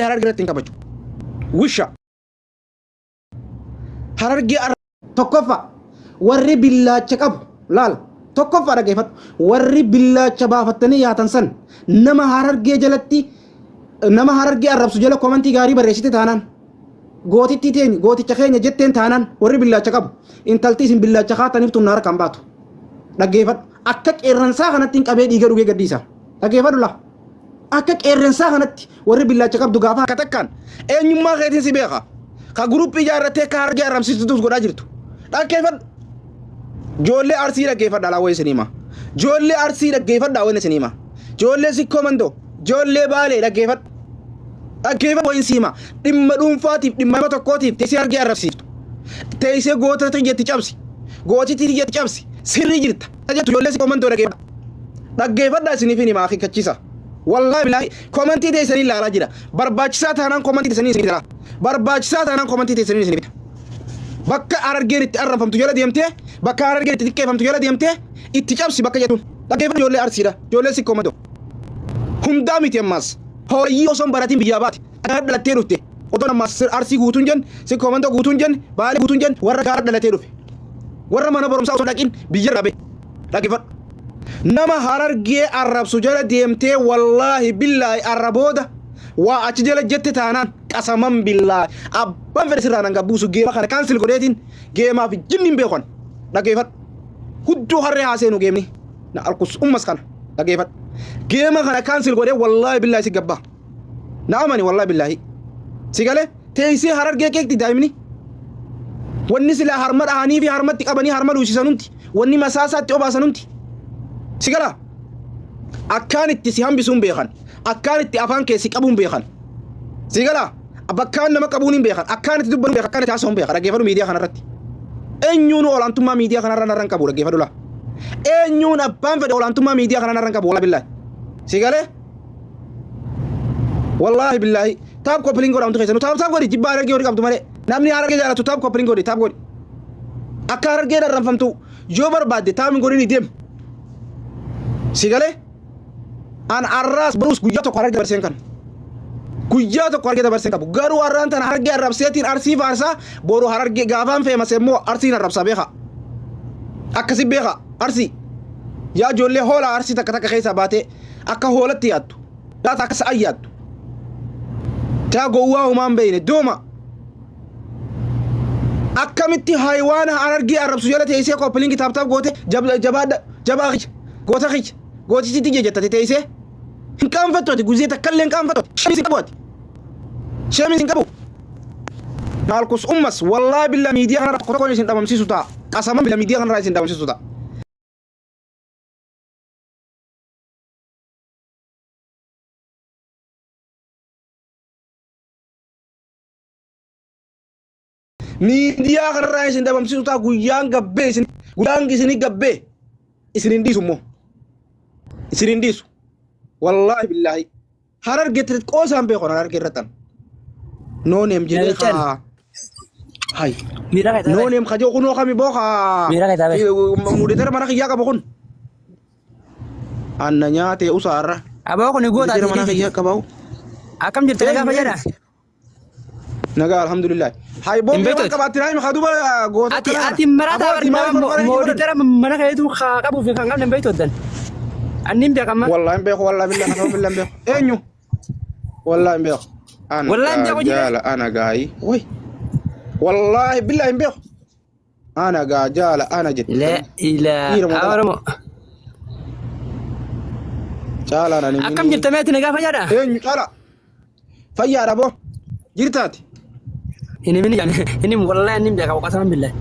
harargeetti hin kabaju wisha harargee tokkoffa warri billaacha qabu laal tokkoffa dhageeffadhu warri billaacha baafattanii yaatan san nama harargee jalatti nama harargee arrabsu jala komantii gaarii barreessite taanaan gootitti teeni gooticha keenya jetteen taanaan warri billaacha qabu intalti isin billaacha kaataniif tunnaara kan baatu dhageeffadhu akka qeerransaa kanatti hin qabee dhiiga dhugee gaddiisa dhageeffadhu laa akka qeerransaa kanatti warri billaacha qabdu gaafa akka takkaan eenyummaa keetiin si beeka ka guruppii ijaarrattee ka harargee arrabsiistuus godhaa jirtu dhageeffadhu joollee arsii dhageeffadha laa wayi sinima joollee arsii dhageeffadha wayi sinima joollee sikkoo mandoo joollee baalee dhageeffadhu dhageeffadhu wayi sinima dhimma dhuunfaatiif dhimma nama tokkootiif teessee hargee arrabsiiftu teessee gootatti jetti cabsi gootitti jetti cabsi sirrii jirta jettu joollee sikkoo mandoo dhageeffadha isiniif hinima akikachiisa wallahi billahi komantii teessanii ilaalaa jira barbaachisaa taanaan komantii teessanii isinii jira barbaachisaa taanaan komantii teessanii isinii bita bakka harargeen itti arrafamtu jala deemtee bakka harargeen itti xiqqeeffamtu jala deemtee itti cabsi bakka jettuun dhageeffadhu joollee arsiidha joollee sikkoo mandoo hundaa miti ammaas hooyyii osoo hin baratiin biyyaa baate gaara dhalattee dhufte otoo ammaas arsii guutuun jen sikkoo mandoo guutuun jen baalee guutuun jen warra gaara dhalatee dhufe warra mana barumsaa osoo dhaqin biyya dhabe dhageeffadhu nama harargee arrabsu jala deemtee wallaahi billaahi arrabooda waa achi jala jette taanaan qasaman billaahi abbaan fedhe sirraa nan gabbuusu geema kana kaansil godheetiin geemaaf jinniin beekon dhageeffadhu hudduu harree haaseenu geemni na alkus ummas kana dhageeffadhu geema kana kaansil godhee wallaahi billaahi si gabbaa na amani wallaahi billaahi si galee teessee harargee keekti daa'imni wanni silaa harma dhahanii fi harmatti qabanii harma dhuusisanumti wanni masaasaatti obaasanumti si gala akkaan itti si hambisuun beekan akkaan itti afaan keessi qabuun beekan si gala bakkaan nama qabuun hin beekan akkaan itti dubbanuun beekan akkaan itti haasa'uun beekan dhageeffadhu miidiyaa kanarratti eenyuun olaantummaa miidiyaa kanarra narran qabu dhageeffadhu laa eenyuun abbaan fedhe olaantummaa miidiyaa kana narran qabu wallaahi billaahi si galee wallaahi billaahi taap koppiliin godhamtu keessanu taap godhi jibbaa harargee hodhi qabdu malee namni harargee jaalatu taap koppiliin godhi taap godhi akka harargee darranfamtu yoo barbaadde taapni godhini deem si galee an arraas barus guyyaa tokko harargee dabarseen kan guyyaa tokko harargee dabarseen qabu garuu harraan tana harargee arrabseetiin arsii faarsaa boru harargee gaafaan feemase immoo arsiin arrabsaa beeka akkasi beeka arsii yaa ijoollee hoola arsii takka takka keessaa baatee akka hoolatti yaattu laata akka sa'aa yaattu taa gowwaa humaan beeyne dooma akkamitti haywaana harargee arrabsu jala teessee koppiliin kitaabtaaf goote jabaadha jabaa kicha goota kicha gootisitti jettate teessee hin qaanfattooti guzee takkallee hin qaanfattooti shamis hin qabuoti shamis hin qabu naalkus ummas wallaahi billa miidiyaa kanarra tokko tokkoon isin dhabamsiisu ta'a qasaman billa miidiyaa kanarraa isin dhabamsiisu ta'a miidiyaa kanarraa isin dhabamsiisu ta'a guyyaan gabbee isin guyyaan isinii gabbee isin hin dhiisu immoo isin hin dhiisu wallaahi billaahi harargee qoosaan beekon harargee irrattan nooneem jedhee haa hay nooneem kajoo kunoo kami boo haa mudetara mana kiyyaa qabu kun anna nyaatee usaarra aboo kun goota mudetara mana kiyyaa qabu akkam jirte nagaa fayyada nagaa alhamdulillah hay boo waan qabaatti naayim kaduba goota ati marata mudetara mana kiyyaatu qabu fi kan qabne beeytoddan annim beekama wallahi beeko wallahi billahi kana billahi beeko eenyu wallahi beeko ana wallahi jala ana gaay way wallahi billahi beeko ana ga jala ana jet la ilaha awramo jala ana ni akam jirta meeti nagaa fayyada eenyu jala fayyada bo jirtaati ini wallahi annim beeka qasam billahi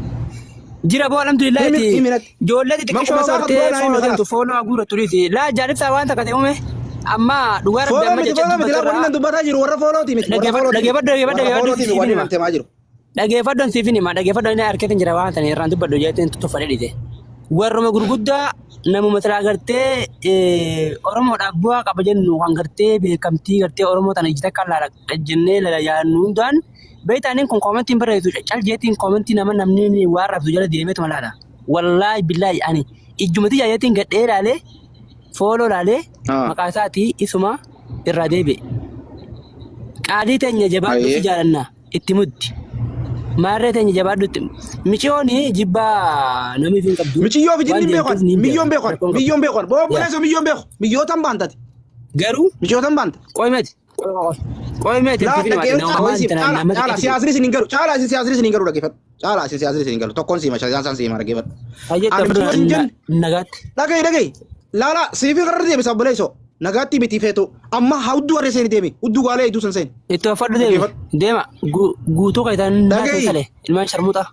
jira bo alhamdulillah jolle ti tikisho garte fono agura turiti la jarifta wanta kate ume amma dugar be ma jetta dubata jiru warra fono ti dage faddon sifini ma dage faddon ina arkete jira wanta ni randu baddo jeten to fade dite warro gurgudda namu matara garte oromo dabwa qabajennu kan garte be kamti garte oromo tan jita kala jenne la ya nundan beytanin kun commentin bareedu cal jetin commentin nama namni warab jala diimet malada wallahi billahi ani ijumati jayetin gadhe lale follow lale maqasaati isuma irra debe qaadii teenya jabaadhu jaalanna itti muddi. Maarree teenya jabaadhu michiyooni jibbaa namni fin qabdu. Michiyoo fi jinni beekon milyoon beekon boobboleessa milyoon beeku miyyootan baantati. Garuu michiyootan baanta. Qoymeeti Caala siyaasni isin hin galu caala isin siyaasni isin hin galu dhaggeeffadhu. Caala isin siyaasni isin hin galu tokkoon siima siyaasaan siima dhaggeeffadhu. Nagaatti. Dhagahi laala siifii karra deebisa obboleessoo nagaatti biti feetu amma hawduu warra seeni deemi hudduu gaalee iduu san seeni. Itti uffadhu deema guutuu kayitaan naasale ilmaan sharmuuxaa.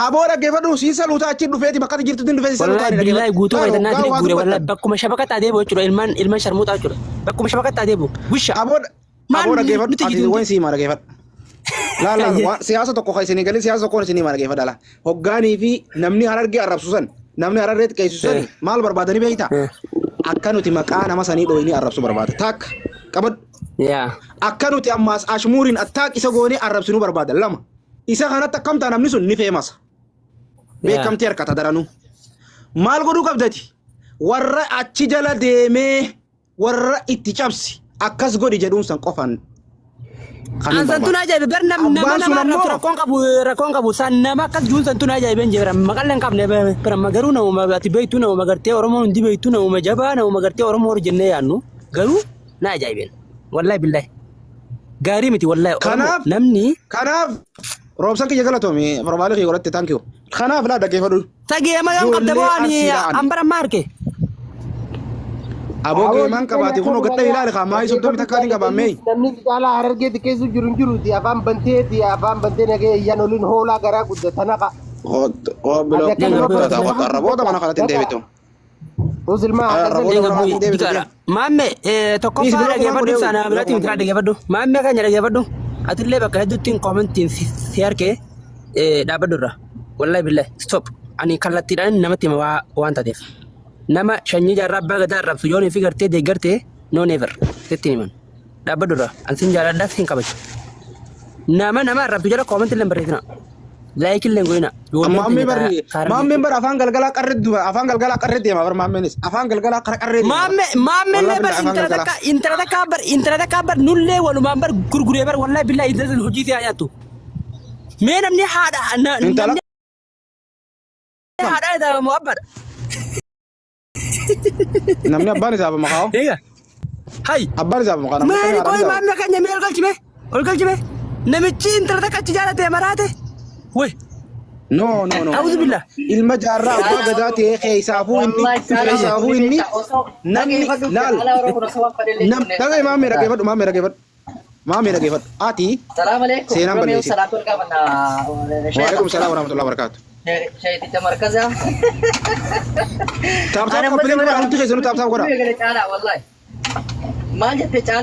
Aboo dhaggeeffadhu siin saluutaa achi dhufeeti bakka jirtutti dhufeeti saluutaa ni dhaggeeffadhu. Wallahi guutuu kayitaan naasale guure wallahi bakkuma shabaqataa deebi'u jechuudha ilmaan sharmuuxaa jechuudha bakkuma shabaqataa deebi'u wisha. Aboo dhaggeeffadhu ati waan siima dhaggeeffadhu. Laala siyaasa tokko kan isin galii siyaasa tokkoon isin himaa dhaggeeffadha la hoggaanii fi namni harargee arrabsusan namni hararreetti qeessisusan maal barbaadanii beektaa? Akka nuti maqaa nama sanii dhooyinii arrabsu barbaada. Taak qabadhu. Akka nuti ammaas ashmuuriin attaaq isa goonee arrabsinuu barbaada. Lama isa kanatti akkamtaa namni sun ni feemasa. Beekamtii harkata daranuu. Maal godhuu qabdati? Warra achi jala deemee warra itti cabsi akkas godhi jedhuun san qofaan. Santuna ajaa'ibe bar nama rakkoon qabu san nama akkas juun santuna ajaa'ibe hin jira maqalleen qabne bara garuu nama ati beektu nama gartee Oromoo hundi beektu nama jabaa nama gartee Oromoo hor jennee yaannu garuu na ajaa'ibeen wallahi billahi gaarii miti wallahi namni kanaaf roobsan kiyya galatoome farmaale kiyya godhatte thank you kanaaf laa dhaggeeffadhu sageema yoon qabda bo'aani ambara maarke Aboo geeman qabaate kun gadda ilaali qaamaa isoddomi takkaatiin qabaamee. Namni caalaa harargeetti keessa jiru afaan bantee nagee iyyan oliin hoolaa garaa guddatan haqa. Arraboota mana kanatti hin deebitu. Maamme tokkoffaa dhaggeeffadhu sana biratti miti dhaggeeffadhu. Maamme kan dhaggeeffadhu. Atillee bakka hedduutti koomentiin si harkee dhaabbadhu irra. Wallahi billahi stop. Ani kallattiidhaan namatti hima waan taateef. Nama shanyii jaarraa abbaa gadaa arrabsu yoon fi gartee deeggartee no never sitti himan dhaabbadhu irraa ansin jaaladhaaf hin kabaju nama arrabsu jala koomentii illee barreessina laayikii illee goyina maammeen bara afaan galgalaa qarree deema bara maammeenis afaan galgalaa qarree deema maammeen illee bar intala takkaa bar nullee walumaan bar gurguree bar wallahi billahi intala hojii siyaa nyaattu mee namni haadha isaa mu'abbadha. Namni abbaan isaa maqaa. Hai. Abbaan isaa maqaa. Maali koi maamna kanya mee ol galchime. Namichi intala takka achi jaalate maraate. Wai. No. Auzu billah. Ilma jaarraa abbaa gadaa ta'ee keessaafuu inni namni laal. Dhaga'e maamee dhaggeeffadhu. Ati. Seenaan balleessi. Waalaikum salaam wa rahmatullahi wa barakatuh. Syaitan markaznya. Taap-taap, pilih orang itu saya suruh taap-taap korang. Wallahi. Mana pecah